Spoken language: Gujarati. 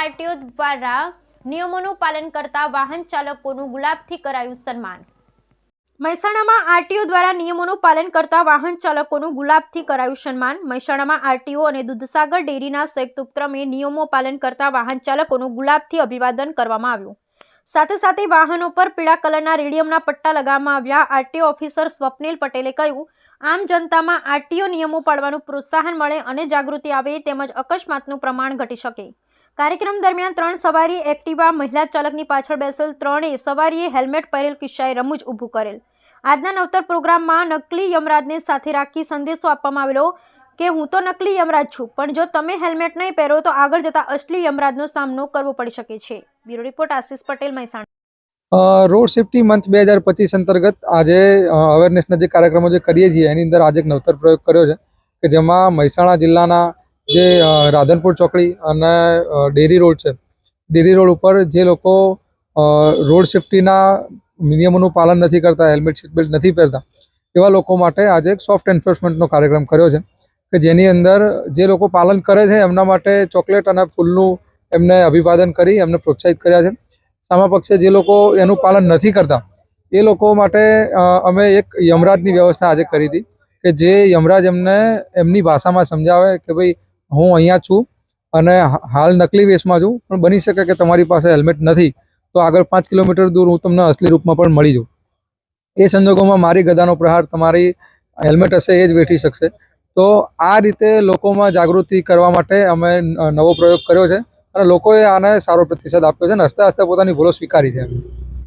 આરટીઓ દ્વારા નિયમોનું પાલન કરતા વાહન ચાલકોનું ગુલાબથી કરાયું સન્માન। મહેસાણામાં આરટીઓ દ્વારા નિયમોનું પાલન કરતા વાહન ચાલકોનું ગુલાબથી કરાયું સન્માન। મહેસાણામાં આરટીઓ અને દૂધસાગર ડેરીના સંયુક્ત ઉપક્રમે નિયમો પાલન કરતા વાહન ચાલકોનું ગુલાબથી અભિવાદન કરવામાં આવ્યું। સાથે સાથે વાહનો પર પીળા કલરના રેડિયમના પટ્ટા લગાવવામાં આવ્યા। આરટીઓ ઓફિસર સ્વપ્નિલ પટેલે કહ્યું, આમ જનતામાં આરટીઓ નિયમો પાળવાનું પ્રોત્સાહન મળે અને જાગૃતિ આવે તેમજ અકસ્માતનું પ્રમાણ ઘટી શકે। કાર્યક્રમ દરમિયાન 3 સવારી એક્ટિવા મહિલા ચાલકની પાછળ બેસેલ 3 સવારીએ હેલ્મેટ પહેરેલ કિસ્સાએ રમૂજ ઊભું કરેલ। આજના નવતર પ્રોગ્રામમાં નકલી યમરાજને સાથે રાખી સંદેશો આપવામાં આવેલો કે હું તો નકલી યમરાજ છું, પણ જો તમે હેલ્મેટ નહીં પહેરો તો આગળ જતા અસલી યમરાજનો સામનો કરવો પડી શકે છે। Bureau report Ashish Patel, Mehsana. Road safety month 2025 અંતર્ગત આજે અવેરનેસના જે કાર્યક્રમો જે કરીએ છીએ એની અંદર આજે એક નવતર પ્રયોગ કર્યો છે કે જેમાં મહેસાણા જિલ્લાના જે રાધનપુર ચોકડી અને ડેરી રોડ છે, ડેરી રોડ ઉપર જે લોકો રોડ સેફ્ટીના નિયમોનું પાલન નથી કરતા, હેલ્મેટ સીટ બેલ્ટ નથી પહેરતા, એવા લોકો માટે આજે એક સોફ્ટ એન્ફોર્સમેન્ટનો કાર્યક્રમ કર્યો છે કે જેની અંદર જે લોકો પાલન કરે છે એમના માટે ચોકલેટ અને ફૂલનું એમને અભિવાદન કરી એમને પ્રોત્સાહિત કર્યા છે। સામા પક્ષે જે લોકો એનું પાલન નથી કરતા એ લોકો માટે અમે એક યમરાજની વ્યવસ્થા આજે કરી હતી કે જે યમરાજ એમને એમની ભાષામાં સમજાવે કે ભાઈ હું અહીંયા છું અને હાલ નકલી વેશમાં છું, પણ બની શકે કે તમારી પાસે હેલ્મેટ નથી તો આગળ 5 કિલોમીટર દૂર હું તમને અસલી રૂપમાં પણ મળી જાઉં। એ સંજોગોમાં મારી ગદાનો પ્રહાર તમારી હેલ્મેટ હશે એ જ વેઠી શકશે। તો આ રીતે લોકોમાં જાગૃતિ કરવા માટે અમે નવો પ્રયોગ કર્યો છે અને લોકોએ આને સારો પ્રતિસાદ આપ્યો છે અને હસતા હસતા પોતાની ભૂલો સ્વીકારી છે।